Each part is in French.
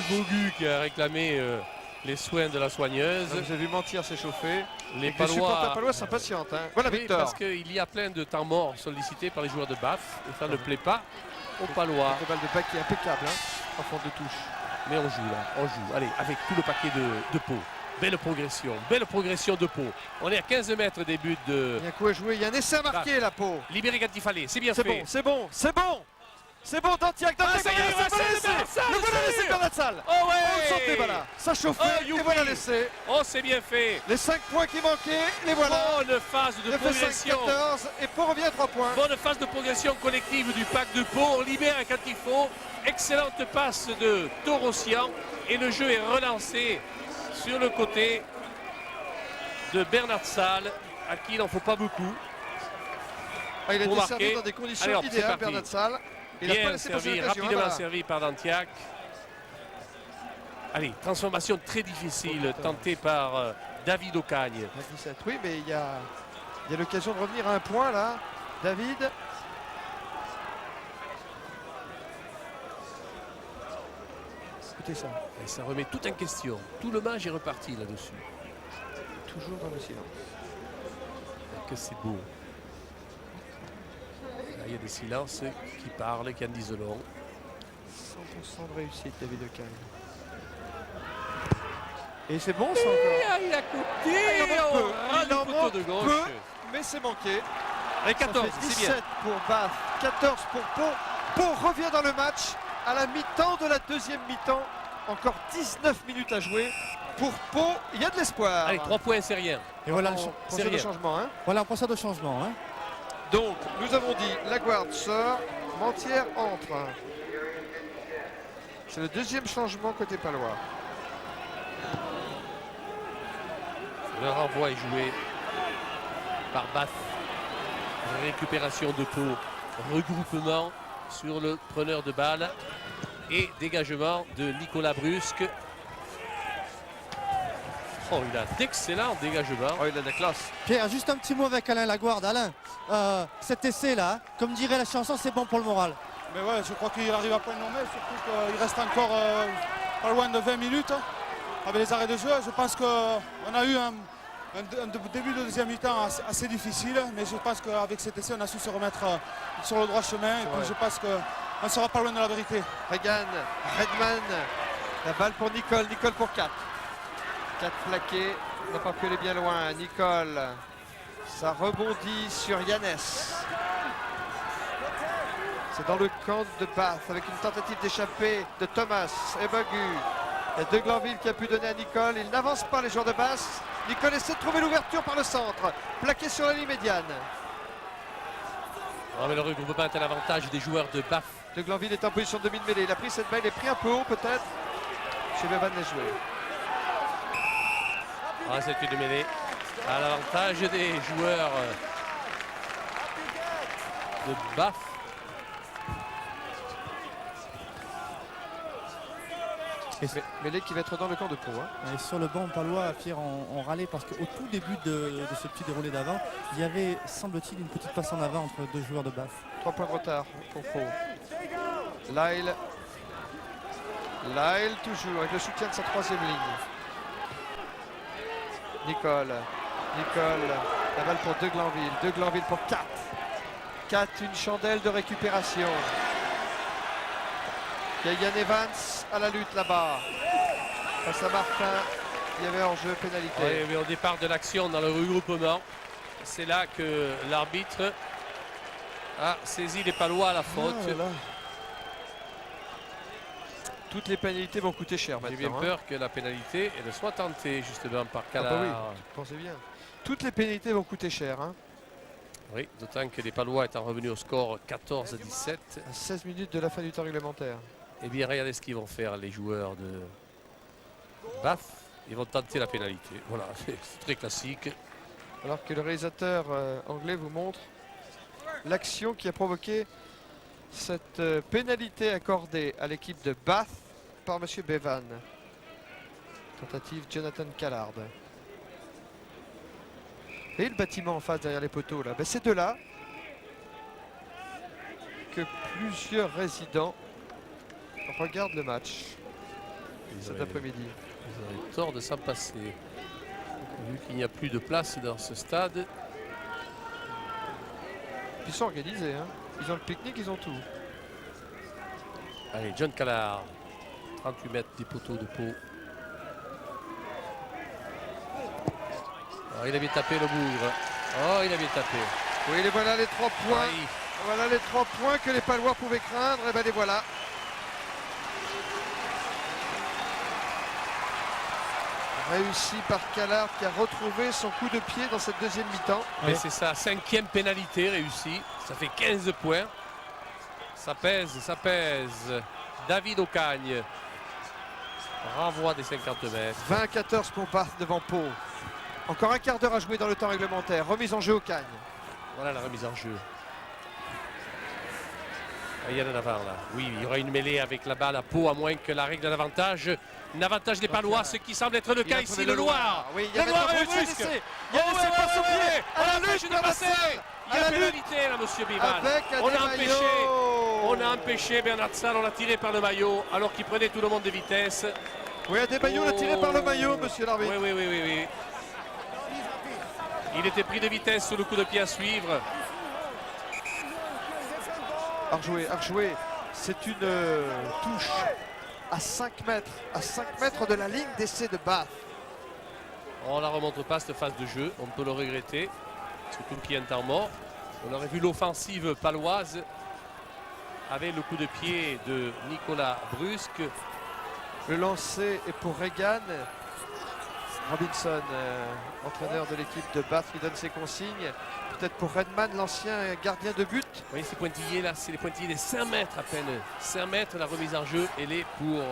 Bogu qui a réclamé les soins de la soigneuse. Vous avez vu Mentir s'échauffer. Les supporters Palois palois s'impatientent. Hein. Voilà oui, Victor. parce qu'il y a plein de temps morts sollicités par les joueurs de Bath et ça ne plaît pas aux Palois. Le balle de bac qui est impeccable en fond de touche. Mais on joue là, on joue. Allez, avec tout le paquet de Pau. Belle progression de Pau. On est à 15 mètres des buts de... Il y a quoi à jouer, il y a un essai à marquer la Pau. Libéré quand il fallait, c'est bien fait. Bon, c'est bon, c'est bon. C'est bon, Dantiac, ça y est, le voilà l'essai Bernard Salle. Oh ouais. On le sentait, voilà. Ça chauffait, et voilà l'essai. Oh, c'est bien fait. Les 5 points qui manquaient, les voilà. Bonne phase de progression. 5-14 et Pau revient à 3 points. Bonne phase de progression collective du pack de Pau. On libère quand il faut. Excellente passe de Torossian. Et le jeu est relancé sur le côté de Bernard Salle, à qui il n'en faut pas beaucoup. Ah, il a été servi dans des conditions idéales, Bernard Salle. Il a pas laissé passer rapidement servi par Dantiac. Allez, transformation très difficile tentée par David Ocagne. Oui, mais il y a l'occasion de revenir à un point là. David. Écoutez ça. Et ça remet tout en question. Tout le match est reparti là-dessus. Toujours dans le silence. Que c'est beau. Là, il y a des silences qui parlent, qui en disent long. 100% de réussite, David Ocagne. Et c'est bon ça encore. Il a coupé. Il en manque peu, mais c'est manqué. Et 14, c'est bien. 17 pour Bath, 14 pour Pau. Pau revient dans le match à la mi-temps de la deuxième mi-temps. Encore 19 minutes à jouer. Pour Pau, il y a de l'espoir. Allez, 3 points, c'est rien. Et voilà le changement. Hein. Voilà, on procède au changement. Hein. Donc, nous avons dit, Laguarde sort, Mentière entre. C'est le deuxième changement côté palois. Le renvoi est joué par Bath. Récupération de Pau. Regroupement sur le preneur de balle. Et dégagement de Nicolas Brusque. Oh, il a d'excellents dégagements. Oh, il a de la classe. Pierre, juste un petit mot avec Alain Laguarde. Alain, cet essai-là, comme dirait la chanson, c'est bon pour le moral. Mais ouais, je crois qu'il arrive à point nommé, surtout qu'il reste encore pas loin de 20 minutes avec les arrêts de jeu. Je pense qu'on a eu un début de deuxième mi-temps assez difficile, mais je pense qu'avec cet essai, on a su se remettre sur le droit chemin. Et puis je pense qu'on ne sera pas loin de la vérité. Regan, Redman, la balle pour Nicole, Nicole pour 4. 4 plaqués, on n'a pas pu aller bien loin. Nicole, ça rebondit sur Yannès. C'est dans le camp de Bath avec une tentative d'échapper de Thomas et Bogu. Il y a De Glanville qui a pu donner à Nicole. Il n'avance pas les joueurs de Bath. Nicole essaie de trouver l'ouverture par le centre. Plaqué sur la ligne médiane. Oh, mais le regroupement est à l'avantage des joueurs de Bath. De Glanville est en position de demi-mêlée. Il a pris cette balle, il est pris un peu haut peut-être. Chez Bevan les jouer. Ah, c'est une mêlée à l'avantage des joueurs de Bath. Mêlée qui va être dans le camp de Pau. Hein. Et sur le banc palois, Pierre, on râlait parce qu'au tout début de ce petit déroulé d'avant, il y avait, semble-t-il, une petite passe en avant entre deux joueurs de Bath. 3 points de retard pour Pau. Lyle. Lyle toujours avec le soutien de sa troisième ligne. Nicole, la balle pour De Glanville. De Glanville pour 4. 4, une chandelle de récupération. Il y a Yann Evans à la lutte là-bas. Face à Martin, il y avait hors-jeu, pénalité. Oui, mais au départ de l'action dans le regroupement, c'est là que l'arbitre a saisi les Palois à la faute. Toutes les pénalités vont coûter cher J'ai maintenant. bien peur que la pénalité elle soit tentée justement par Cala. Ah bah oui, pensez bien. Toutes les pénalités vont coûter cher. Hein. Oui, d'autant que les Palois étant revenus au score 14-17. À 16 minutes de la fin du temps réglementaire. Eh bien, regardez ce qu'ils vont faire les joueurs de Bath. Ils vont tenter la pénalité. Voilà, c'est très classique. Alors que le réalisateur anglais vous montre l'action qui a provoqué cette pénalité accordée à l'équipe de Bath par M. Bevan. Tentative Jonathan Callard. Et le bâtiment en face derrière les poteaux là, ben c'est de là que plusieurs résidents regardent le match. cet après-midi. Vous avez tort de s'en passer. Vu qu'il n'y a plus de place dans ce stade. Ils sont organisés, hein. Ils ont le pique-nique, ils ont tout. Allez, John Callard. 38 mètres des poteaux de Pau. Oh, il a bien tapé le bougre. Oh, il a bien tapé. Oui, les voilà les 3 points. Aïe. Voilà les 3 points que les Palois pouvaient craindre. Et ben les voilà. Réussi par Callard qui a retrouvé son coup de pied dans cette deuxième mi-temps. Mais c'est sa 5e pénalité réussie. Ça fait 15 points. Ça pèse, ça pèse. David Ocagne. Renvoi des 50 mètres. 20-14 pour Bath devant Pau. Encore un quart d'heure à jouer dans le temps réglementaire. Remise en jeu Ocagne. Voilà la remise en jeu. Ah, il y en a avant là. Oui, il y aura une mêlée avec la balle à Pau, à moins que la règle d'un avantage. Un avantage des Palois, ce qui semble être le cas ici. Le Loir. Oui, il y a Le Loir est Brusque. brusque. Il y a laissé passer au pied. À la lutte de passer. Il y a à la pénalité là, monsieur Bival. Avec On a empêché Bernard Salle, on l'a tiré par le maillot alors qu'il prenait tout le monde de vitesse. Oui, Adebayo l'a tiré par le maillot, monsieur l'arbitre. Oui. Il était pris de vitesse sous le coup de pied à suivre. À rejouer. C'est une touche à 5 mètres de la ligne d'essai de Bath. On ne la remonte pas cette phase de jeu, on peut le regretter, surtout qu'il y a un temps mort. On aurait vu l'offensive paloise avec le coup de pied de Nicolas Brusque. Le lancer est pour Reagan. Robinson, entraîneur de l'équipe de Bath, qui donne ses consignes. Peut-être pour Redman, l'ancien gardien de but. Oui, ces pointillés là, c'est les pointillés des 5 mètres à peine. 5 mètres, la remise en jeu, elle est pour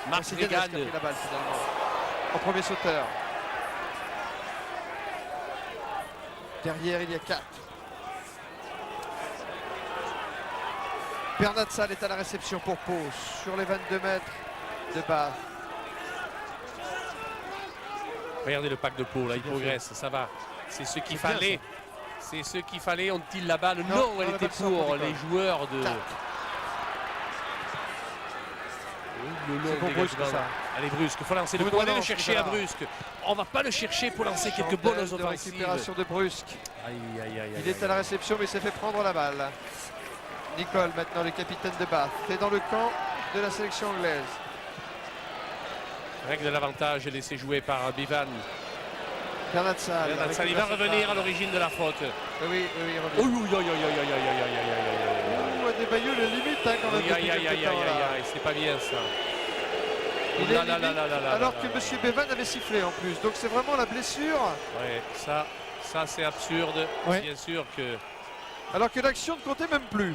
Marc C'est Diaz qui a Reagan. pris la balle finalement. En premier sauteur. Derrière, il y a 4. Bernard Salle est à la réception pour Pau sur les 22 mètres de Bath. Regardez le pack de Pau, là, il progresse, ça va. C'est ce qu'il fallait. C'est ce qu'il fallait. Ont-ils la balle? Non, elle la était balle sort pour pour les l'école. joueurs de. 4. Le long C'est pour dégagement. Brusque, ça. Allez, Brusque, il faut lancer le Bruno point, aller le lance, chercher à voilà. Brusque. On va pas le chercher pour lancer quelques Chandelle bonnes de offensives. récupération de Brusque. Aïe. Il est à la réception mais il s'est fait prendre la balle. Nicole maintenant le capitaine de Bath est dans le camp de la sélection anglaise. Règle de l'avantage laissé jouer par Bivan. Bernard Salle. Bernard Salle, il va revenir à l'origine de la faute. Oui, il revient. Adebayo le limite hein, quand même. depuis quelques temps, là. c'est pas bien ça. Il est limite, alors que M. Bevan avait sifflé en plus. Donc c'est vraiment la blessure. Ouais, ça c'est absurde. Ouais. Bien sûr que. Alors que l'action ne comptait même plus.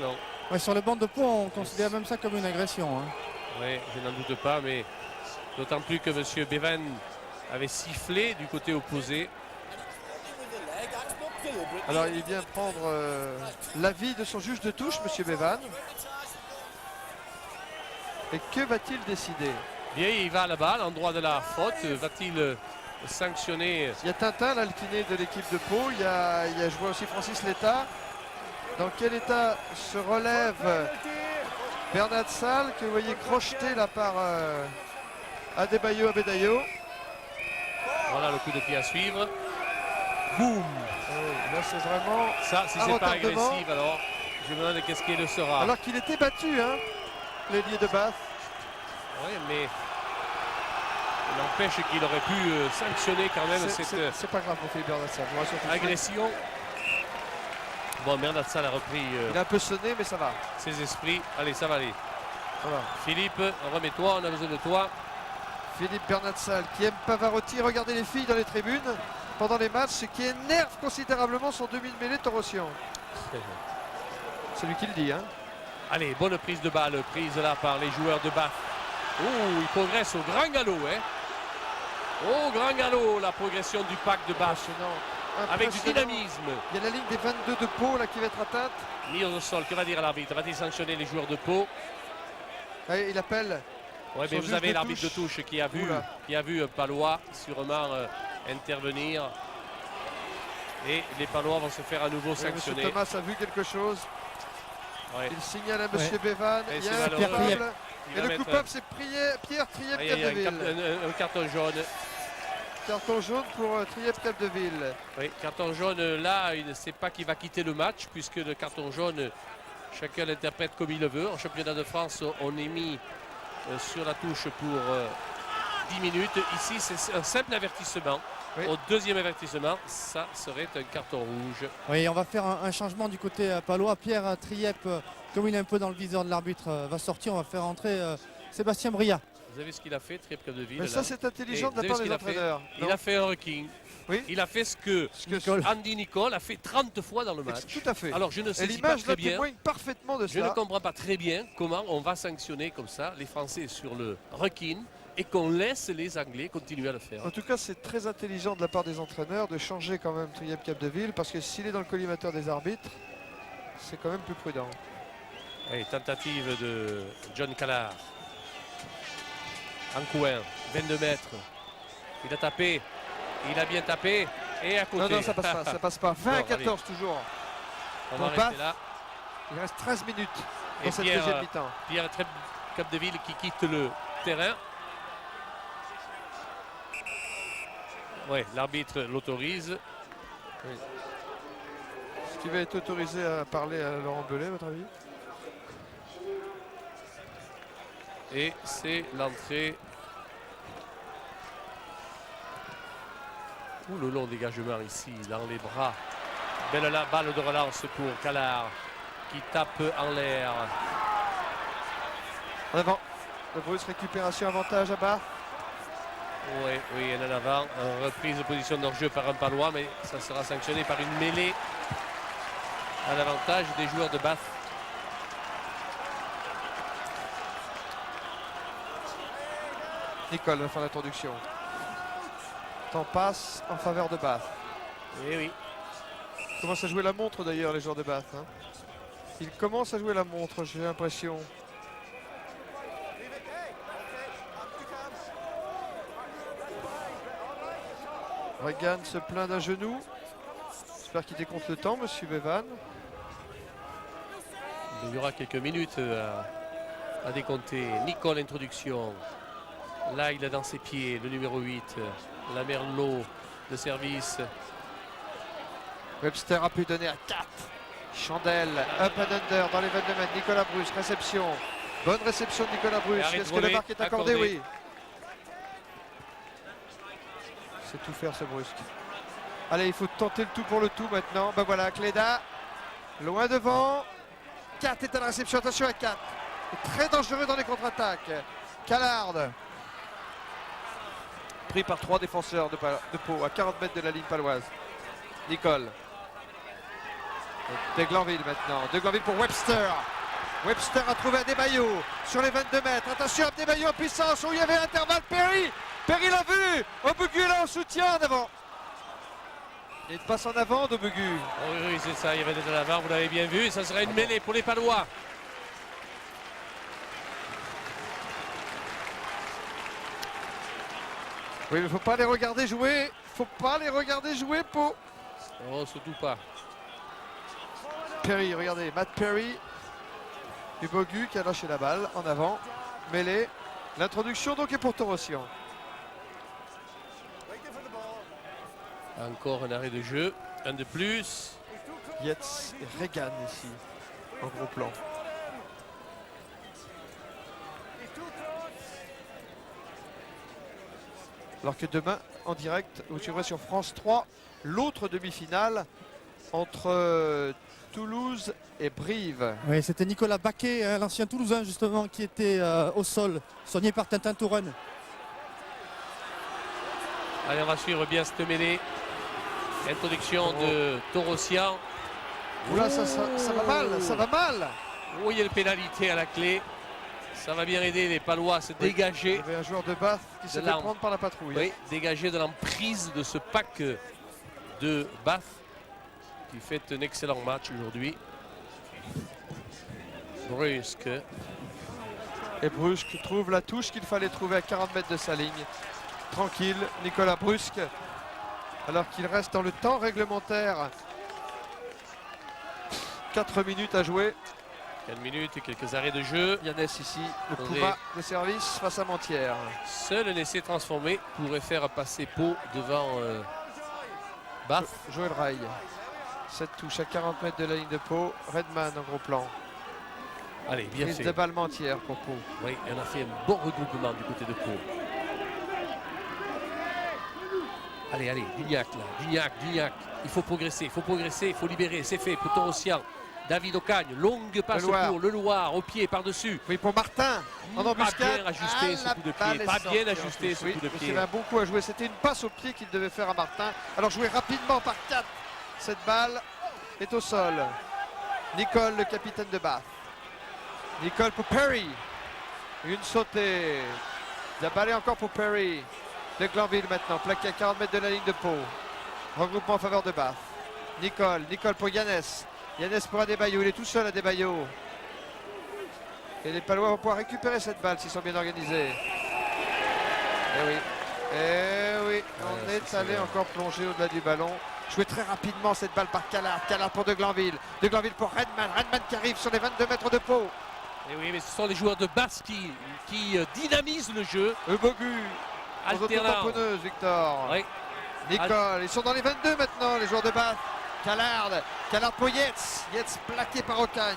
Non. Ouais, sur le banc de Pau, on considère même ça comme une agression. Hein. Oui, je n'en doute pas, mais d'autant plus que M. Bevan avait sifflé du côté opposé. Alors il vient prendre l'avis de son juge de touche, M. Bevan. Et que va-t-il décider? Bien, il va là-bas, à l'endroit de la faute. Va-t-il sanctionner? Il y a Tintin, là, le kiné de l'équipe de Pau. Il y a joué aussi Francis Letta. Dans quel état se relève Bernard Salle, que vous voyez crocheté là par Adebayo Abedayo. Voilà le coup de pied à suivre. Boum! Là c'est vraiment Ça, si un c'est pas retardement. agressif, alors je me demande qu'est-ce qu'il le sera. Alors qu'il était battu, hein, l'ailier de Bath. Oui, mais il n'empêche qu'il aurait pu sanctionner quand même cette C'est pas grave pour Philippe Bernard Salle, je vous rassure tout de suite. agression. Bon, Bernard Salle a repris Il a un peu sonné, mais ça va. ses esprits. Allez, ça va aller. Voilà. Philippe, remets-toi, on a besoin de toi. Philippe Bernard Salle qui aime Pavarotti. Regardez les filles dans les tribunes pendant les matchs, ce qui énerve considérablement son demi-mêlée Torossian. C'est lui qui le dit, hein. Allez, bonne prise de balle, prise là par les joueurs de Bath. Oh, il progresse au grand galop, hein. Au grand galop, la progression du pack de Bath. Impressionnant. Avec du Impressionnant. dynamisme. Il y a la ligne des 22 de Pau là qui va être atteinte. Mise au sol, que va dire l'arbitre? Va-t-il sanctionner les joueurs de Pau? Allez, il appelle. Oui, Son mais vous juge avez de l'arbitre de touche. touche qui a Oula. vu un Palois sûrement intervenir. Et les Palois vont se faire à nouveau Monsieur sanctionner. Thomas a vu quelque chose. Ouais. Il signale à Monsieur Bevan. Et Il y c'est a un malheureux. coupable. Il Il Et va le mettre coupable, c'est Pierre aïe, aïe, aïe, Triep-Capdeville. un carton jaune. Carton jaune pour Triep-Capdeville. Oui, carton jaune là, il ne sait pas qui va quitter le match puisque le carton jaune, chacun l'interprète comme il le veut. En championnat de France, on est mis sur la touche pour 10 minutes. Ici, c'est un simple avertissement. Oui. Au deuxième avertissement, ça serait un carton rouge. Oui, on va faire un changement du côté palois. Pierre Triep, comme il est un peu dans le viseur de l'arbitre, va sortir. On va faire entrer Sébastien Bria. Vous avez ce qu'il a fait, Triep-Capdeville. Mais ça, c'est intelligent de la vous part savez des ce qu'il a fait entraîneurs. Il a fait un reking. Oui. Il a fait ce que Andy Nicole a fait 30 fois dans le match. Tout à fait. Alors je ne Et sais pas l'image très là bien. témoigne parfaitement de Je ne cela. comprends pas très bien comment on va sanctionner comme ça les Français sur le requin et qu'on laisse les Anglais continuer à le faire. En tout cas, c'est très intelligent de la part des entraîneurs de changer quand même Triep-Capdeville parce que s'il est dans le collimateur des arbitres, c'est quand même plus prudent. Allez, tentative de John Callard. En coin, 22 mètres. Il a tapé, il a bien tapé et à côté. Non, non, ça passe pas, ça passe pas. 20-14 toujours. On va Pour rester Bath. là. Il reste 13 minutes Et dans cette Pierre, deuxième mi-temps. Pierre Capdeville qui quitte le terrain. Oui, l'arbitre l'autorise. Est-ce qu'il va être autorisé à parler à Laurent Belay, à votre avis? Et c'est l'entrée. Ouh, le long dégagement ici, dans les bras. Belle la balle de relance pour Callard qui tape en l'air. En avant. Le Bruce, récupération, avantage à Bath. Oui, oui, en avant. Reprise de position d'hors-jeu par un Palois, mais ça sera sanctionné par une mêlée à l'avantage des joueurs de Bath. Nicole va faire l'introduction. Temps passe en faveur de Bath. Oui, oui. Ils commencent à jouer la montre d'ailleurs, les joueurs de Bath. Hein. Ils commencent à jouer la montre, j'ai l'impression. Regan se plaint d'un genou. J'espère qu'il décompte le temps, monsieur Bevan. Il y aura quelques minutes à décompter. Nicole, introduction. Là, il a dans ses pieds le numéro 8, la Merlot de service. Webster a pu donner à 4. Chandelle, up and under dans les 22 mètres. Nicolas Bruce, réception. Bonne réception de Nicolas Bruce. arrêt de Est-ce que le voler, marque est accordé? accordé. Oui. C'est tout faire ce Brusque. Allez, il faut tenter le tout pour le tout maintenant. Ben voilà, Cléda, loin devant. 4 est à la réception. Attention à 4. Très dangereux dans les contre-attaques. Callard. Pris par 3 défenseurs de Pau à 40 mètres de la ligne paloise. Nicole. De Glanville maintenant. De Glanville pour Webster. Webster a trouvé Adebayo sur les 22 mètres. Attention, Adebayo en puissance. Où il y avait l'intervalle. Perry. Perry l'a vu. Obugu est là en soutien en avant. Il y a une passe en avant d'Obugu. Oh oui, oui, c'est ça, il y avait déjà l'avant, vous l'avez bien vu. Et ça sera une mêlée pour les Palois. Oui, mais il ne faut pas les regarder jouer. Faut pas les regarder jouer, Pau. Oh, surtout pas. Perry, regardez, Matt Perry. Ubogu qui a lâché la balle en avant. Mêlée. L'introduction donc est pour Torossian. Encore un arrêt de jeu, un de plus. Yates et Regan ici, en gros plan. Alors que demain, en direct, vous suivrez sur France 3 l'autre demi-finale entre Toulouse et Brive. Oui, c'était Nicolas Baquet, l'ancien Toulousain justement, qui était au sol, soigné par Tintin Touraine. Allez, on va suivre bien cette mêlée. Introduction de Torossian. Oula, ça va mal, ça va mal. Oh, il y a une pénalité à la clé. Ça va bien aider les Palois à se Il y dégager. avait un joueur de Bath qui s'est fait l'arme. prendre par la patrouille. Oui, dégager de l'emprise de ce pack de Bath qui fait un excellent match aujourd'hui. Brusque. Et Brusque trouve la touche qu'il fallait trouver à 40 mètres de sa ligne. Tranquille, Nicolas Brusque. Alors qu'il reste dans le temps réglementaire. 4 minutes à jouer. 4 minutes et quelques arrêts de jeu. Yannès ici, le Faudrait- Puma de service face à Mantière. Seul un essai transformé pourrait faire passer Pau devant Bath. Joël Rail. Cette touche à 40 mètres de la ligne de Pau. Redman en gros plan. Allez, bien Prise fait. de balle Mantière pour Pau. Oui, on a fait un bon regroupement du côté de Pau. Allez, allez, Gignac là, Gignac. Il faut progresser, il faut libérer. C'est fait pour Torossian. David Ocagne, longue passe pour le Loir, au pied, par-dessus. Oui, pour Martin, en Pas embuscade. bien ajusté ce la coup de balle pied, est pas sortie bien en ajusté plus, ce oui, coup de mais pied. il avait un bon coup à jouer. C'était une passe au pied qu'il devait faire à Martin. Alors joué rapidement par 4. Cette balle est au sol. Nicole, le capitaine de Bath. Nicole pour Perry. Une sautée. La balle est encore pour Perry. De Glanville maintenant, plaqué à 40 mètres de la ligne de Pau. Regroupement en faveur de Bath. Nicole pour Yannès. Yannès pour Adebayo, il est tout seul Adebayo. Et les Palois vont pouvoir récupérer cette balle s'ils sont bien organisés. Eh oui, on Ouais, est allé encore plonger au-delà du ballon. Jouer très rapidement cette balle par Callard. Callard pour De Glanville. De Glanville pour Redman. Redman qui arrive sur les 22 mètres de Pau. Et oui, mais ce sont les joueurs de Bath qui dynamisent le jeu. Bogu. Aux Alternant. autotamponneuses, Victor. Oui. Nicole, ils sont dans les 22 maintenant, les joueurs de Bath. Callard pour Yates. Yates plaqué par Ocagne.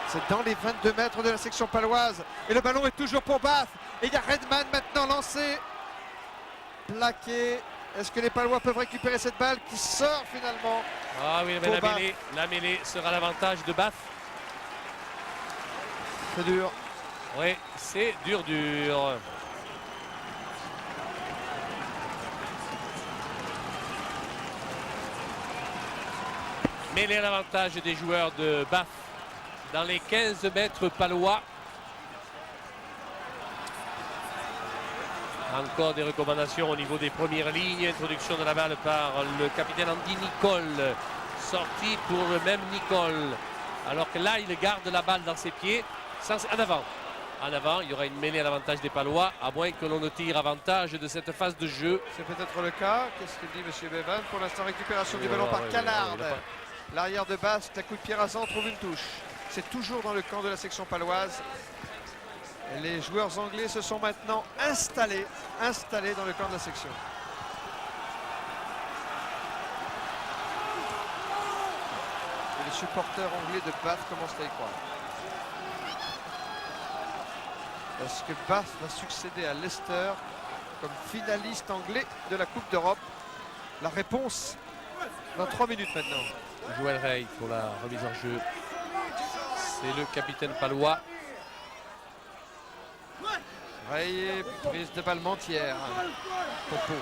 C'est dans les 22 mètres de la section paloise. Et le ballon est toujours pour Bath. Et il y a Redman maintenant lancé. Plaqué. Est-ce que les Palois peuvent récupérer cette balle qui sort finalement? Ah oui, mais Pour Bath. la mêlée sera l'avantage de Bath. C'est dur. Oui, c'est dur. Mêlée à l'avantage des joueurs de Bath dans les 15 mètres palois. Encore des recommandations au niveau des premières lignes. Introduction de la balle par le capitaine Andy Nicole. Sortie pour le même Nicole. Alors que là, il garde la balle dans ses pieds. En avant. En avant, il y aura une mêlée à l'avantage des Palois, à moins que l'on ne tire avantage de cette phase de jeu. C'est peut-être le cas. Qu'est-ce qu'il dit M. Bevan? Pour l'instant, récupération du ballon par Callard. L'arrière de Basse, la coup de pied rasant, trouve une touche. C'est toujours dans le camp de la section paloise. Et les joueurs anglais se sont maintenant installés dans le camp de la section. Et les supporters anglais de Bath commencent à y croire. Est-ce que Bath va succéder à Leicester comme finaliste anglais de la Coupe d'Europe? La réponse dans 3 minutes maintenant. Joël Rey pour la remise en jeu. C'est le capitaine palois. Rey, prise de balle Mantière. Pour Pau.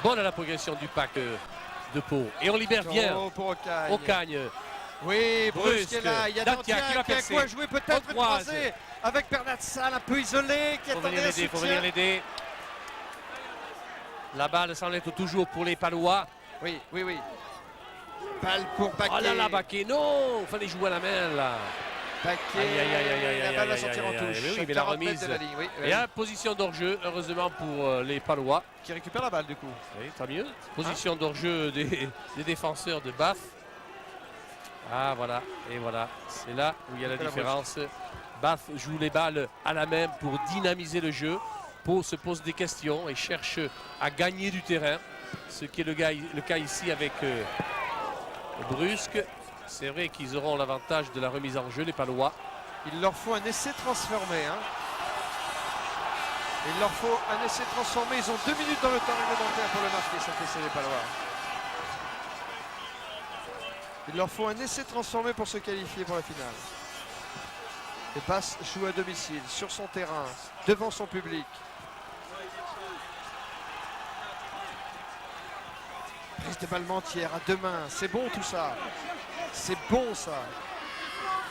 Bonne à la progression du pack de Pau. Et on libère bien Oh, pour Ocagne. Ocagne. Oui, Brusque Brusque. est là. Il y a Dantia Dantia qui va qui a percer. quoi jouer peut-être On une croise. croisée avec Bernard Salle un peu isolé qui Faut attendait venir un l'aider, faut soutien. venir l'aider. La balle semble être toujours pour les Palois. Oui. Balle pour Baquet. Oh là là, Baquet, non, fallait jouer à la main là. Baquet. Aïe, aïe, aïe, aïe, aïe, La aïe, balle va aïe, sortir aïe, en aïe, touche. aïe, oui, mais la 40 mètres remise. de la ligne. Oui, Et à position d'hors-jeu, heureusement pour les Palois. qui récupère la balle du coup. Oui, tant mieux. Position d'hors-jeu des défenseurs de Bath. Ah voilà, et voilà, c'est là où il y a la Donc, la différence. Bath joue les balles à la main pour dynamiser le jeu. Pau se pose des questions et cherche à gagner du terrain. Ce qui est le cas ici avec Brusque. C'est vrai qu'ils auront l'avantage de la remise en jeu, les Palois. Il leur faut un essai transformé. Il leur faut un essai transformé. Ils ont 2 minutes dans le temps réglementaire pour le marquer, cet essai des Palois. Il leur faut un essai transformé pour se qualifier pour la finale. Et Basse joue à domicile, sur son terrain, devant son public. Prise de balle Mantière à 2 mains. C'est bon tout ça. C'est bon ça.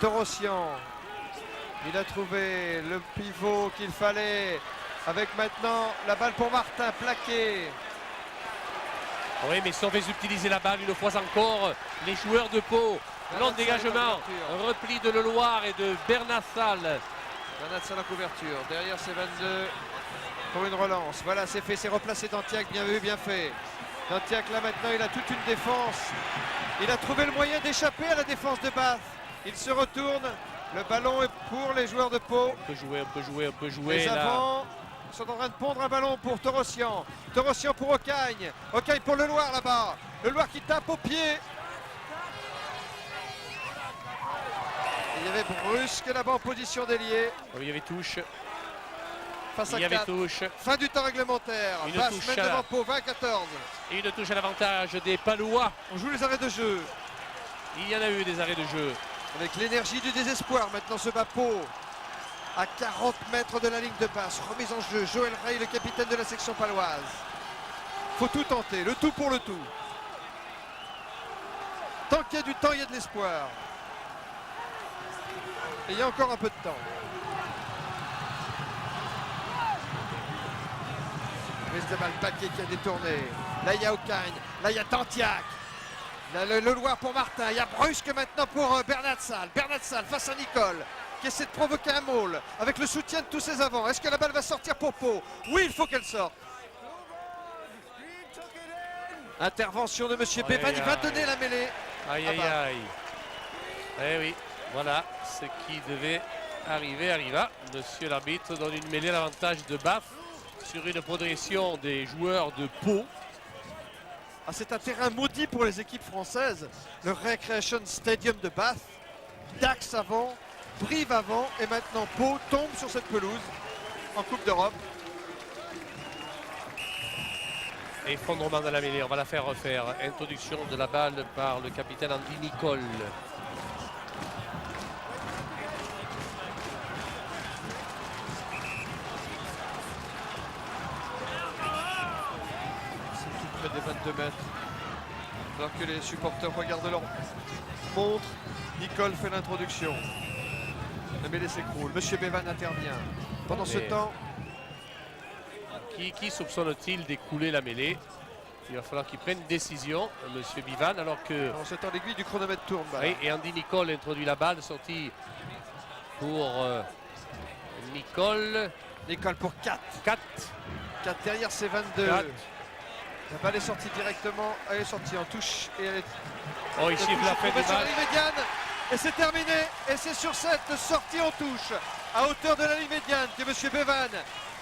Torossian. Il a trouvé le pivot qu'il fallait. Avec maintenant la balle pour Martin, plaqué. Oui, mais si on veut utiliser la balle une fois encore, les joueurs de Pau, long dégagement, repli de Leloir et de Bernard Salle. Bernard Salle en couverture. Derrière c'est 22 pour une relance. Voilà, c'est fait, c'est replacé Dantiac. Bien vu, bien fait. Tantiac là maintenant, il a toute une défense. Il a trouvé le moyen d'échapper à la défense de Bath. Il se retourne. Le ballon est pour les joueurs de Pau. On peut jouer Les là. avants sont en train de pondre un ballon pour Torossian. Torossian pour Ocagne. Ocagne pour Leloir là-bas. Leloir qui tape au pied. Il y avait Brusque là-bas en position d'ailier. Il y avait touche. Face à Il y avait 4. touche. Fin du temps réglementaire. Une Bath touche mène à la- devant Pau 20-14. Et une touche à l'avantage des Palois. On joue les arrêts de jeu. Il y en a eu des arrêts de jeu. Avec l'énergie du désespoir, maintenant se bat Pau. À 40 mètres de la ligne de passe. Remise en jeu. Joël Rey, le capitaine de la section paloise. Faut tout tenter. Le tout pour le tout. Tant qu'il y a du temps, il y a de l'espoir. Et il y a encore un peu de temps. Esteban Paquet qui a détourné. Là, il y a Ocagne. Là, il y a Tantiac. Là, le Loir pour Martin. Il y a Brusque maintenant pour Bernat Salle. Bernat Salle face à Nicole qui essaie de provoquer un maul avec le soutien de tous ses avants. Est-ce que la balle va sortir pour Pau? Oui, il faut qu'elle sorte. Intervention de Monsieur Aïe, Bévan. Il va aïe. donner la mêlée. Aïe, Ah aïe, bah. aïe. Eh oui, voilà ce qui devait arriver arriva. Monsieur l'arbitre donne une mêlée à l'avantage de Bath sur une progression des joueurs de Pau. Ah, c'est un terrain maudit pour les équipes françaises. Le Recreation Stadium de Bath. Dax avant, Brive avant et maintenant Pau tombe sur cette pelouse en Coupe d'Europe. Effondrement de la mêlée, on va la faire refaire. Introduction de la balle par le capitaine Andy Nicole. Près des 22 mètres. Alors que les supporters regardent leur montre, Nicole fait l'introduction. La mêlée s'écroule. Monsieur Bévan intervient. Pendant ce Mais- temps, Qui soupçonne-t-il d'écouler la mêlée? Il va falloir qu'il prenne une décision, monsieur Bivan, alors que... pendant ce temps, l'aiguille du chronomètre tourne. Bah. Oui, et Andy Nicole introduit la balle, sortie pour Nicole. Nicole pour 4. 4. 4 derrière, c'est 22. 4. La balle est sortie directement. Elle est sortie en touche. Et elle est Oh, il siffle la fin trouvée du sur la match. ligne médiane. Et c'est terminé. Et c'est sur cette sortie en touche, à hauteur de la ligne médiane, que monsieur Bévan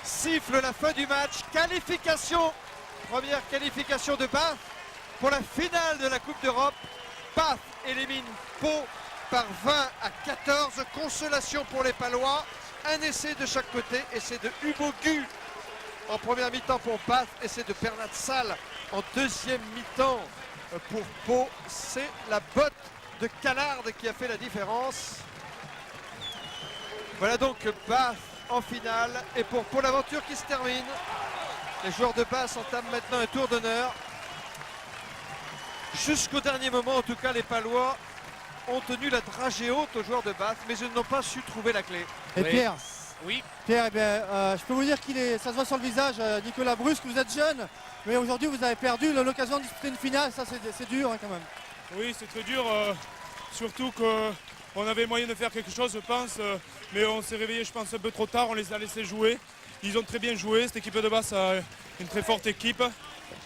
siffle la fin du match. Qualification. Première qualification de Bath pour la finale de la Coupe d'Europe. Bath élimine Pau par 20 à 14. Consolation pour les Palois. Un essai de chaque côté. Essai de Hugo Gu en première mi-temps pour Bath. Essai de Bernat Salle en deuxième mi-temps pour Pau. C'est la botte de Callard qui a fait la différence. Voilà donc Bath en finale. Et pour Pau, l'aventure qui se termine. Les joueurs de Bath entament maintenant un tour d'honneur. Jusqu'au dernier moment, en tout cas, les Palois ont tenu la dragée haute aux joueurs de Bath, mais ils n'ont pas su trouver la clé. Et Oui. Pierre, Oui, eh bien, je peux vous dire ça se voit sur le visage, Nicolas Brusque, vous êtes jeune, mais aujourd'hui vous avez perdu l'occasion de disputer une finale, ça c'est dur quand même. Oui, c'est très dur, surtout qu'on avait moyen de faire quelque chose, je pense, mais on s'est réveillé, je pense, un peu trop tard, on les a laissés jouer. Ils ont très bien joué, cette équipe de Bath a une très forte équipe,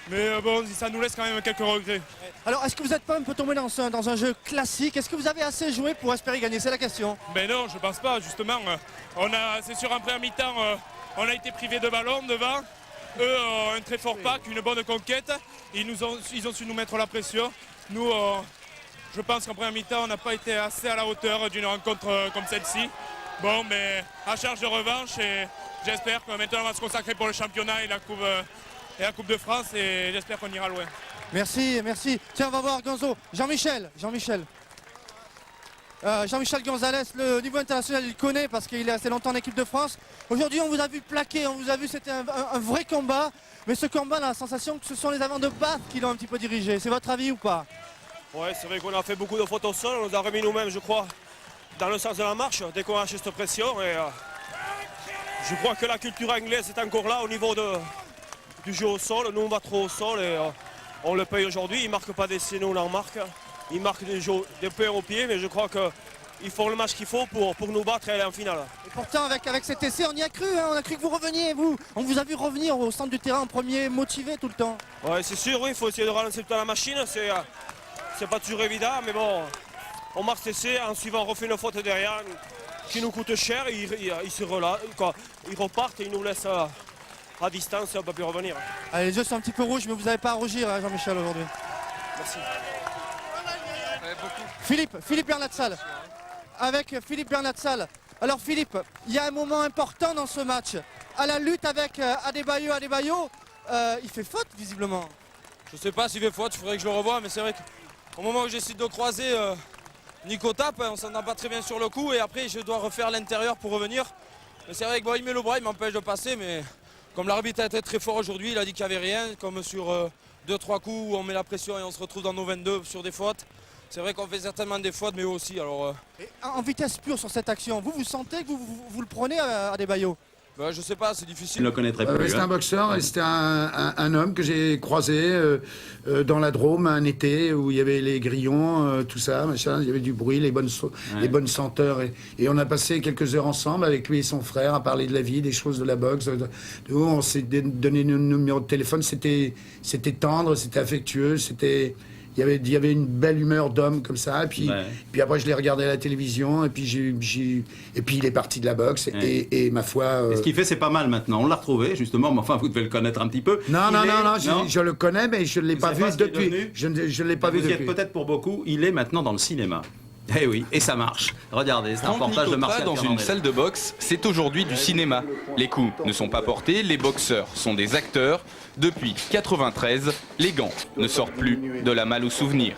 mais bon, ça nous laisse quand même quelques regrets. Alors est-ce que vous n'êtes pas un peu tombé dans un jeu classique? Est-ce que vous avez assez joué pour espérer gagner? C'est la question. Ben non, je pense pas, justement. C'est sûr, en première mi-temps, on a été privés de ballon devant. Eux ont un très fort pack, une bonne conquête. Ils ont su nous mettre la pression. Nous, je pense qu'en première mi-temps, on n'a pas été assez à la hauteur d'une rencontre comme celle-ci. Bon, mais à charge de revanche, et j'espère que maintenant on va se consacrer pour le championnat et la Coupe de France, et j'espère qu'on ira loin. Merci, merci. Tiens, on va voir Gonzo. Jean-Michel Gonzalez, le niveau international, il connaît parce qu'il est assez longtemps en équipe de France. Aujourd'hui, on vous a vu plaquer, on vous a vu, c'était un vrai combat. Mais ce combat, on a la sensation que ce sont les avants de Bath qui l'ont un petit peu dirigé. C'est votre avis ou pas? Ouais, c'est vrai qu'on a fait beaucoup de fautes au sol, on nous a remis nous-mêmes, je crois, dans le sens de la marche, dès qu'on a lâché cette pression. Et je crois que la culture anglaise est encore là au niveau du jeu au sol. Nous, on va trop au sol et on le paye aujourd'hui. Ils ne marquent pas d'essais, nous, on en marque. Ils marquent des points au pied, mais je crois ils font le match qu'il faut pour nous battre et aller en finale. Et pourtant, avec cet essai, on y a cru, hein, on a cru que vous reveniez, vous. On vous a vu revenir au centre du terrain en premier, motivé tout le temps. Ouais, c'est sûr, oui, il faut essayer de relancer tout la machine. C'est pas toujours évident, mais bon, on marque cet essai, en suivant, on refait une faute derrière qui nous coûte cher. Ils se relâchent, quoi. Ils repartent et ils nous laissent à distance et on ne peut plus revenir. Allez, les yeux sont un petit peu rouges, mais vous n'avez pas à rougir, hein, Jean-Michel, aujourd'hui. Merci. Philippe Bernatsal. Avec Philippe Bernatsal. Alors Philippe, il y a un moment important dans ce match. À la lutte avec Adebayo, il fait faute visiblement. Je sais pas s'il fait faute, il faudrait que je le revoie, mais c'est vrai qu'au moment où j'essaie de croiser, Nico tape, on s'entend pas très bien sur le coup et après je dois refaire l'intérieur pour revenir. Mais c'est vrai que bon, il met le bras, il m'empêche de passer, mais comme l'arbitre a été très fort aujourd'hui, il a dit qu'il n'y avait rien, comme sur 2-3 coups où on met la pression et on se retrouve dans nos 22 sur des fautes. C'est vrai qu'on fait certainement des fautes, mais eux aussi. Alors, Et en vitesse pure sur cette action, vous sentez que vous le prenez à Adebayo? je sais pas, c'est difficile. Je ne le connaîtrais plus. C'était un boxeur et c'était un homme que j'ai croisé dans la Drôme un été où il y avait les grillons, tout ça, machin, il y avait du bruit, les bonnes senteurs. Et on a passé quelques heures ensemble avec lui et son frère à parler de la vie, des choses de la boxe. On s'est donné nos numéros de téléphone, c'était tendre, c'était affectueux, c'était... Il y avait une belle humeur d'homme comme ça, et puis après je l'ai regardé à la télévision, et puis il est parti de la boxe, et ma foi... Et ce qu'il fait, c'est pas mal maintenant. On l'a retrouvé, justement, mais enfin, vous devez le connaître un petit peu. Non, je le connais, mais je ne l'ai pas vu depuis. Je ne l'ai pas vu depuis. Peut-être pour beaucoup, il est maintenant dans le cinéma. Eh oui, et ça marche. Regardez, c'est un reportage de Marcel dans une salle de boxe, c'est aujourd'hui du cinéma. Les coups ne sont pas portés, les boxeurs sont des acteurs. Depuis 93, les gants ne sortent plus de la malle au souvenir.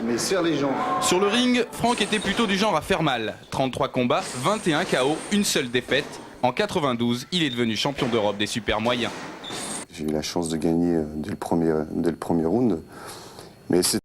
Mais serre les gens. Sur le ring, Franck était plutôt du genre à faire mal. 33 combats, 21 KO, une seule défaite. En 92, il est devenu champion d'Europe des super moyens. J'ai eu la chance de gagner dès le premier round. Mais c'est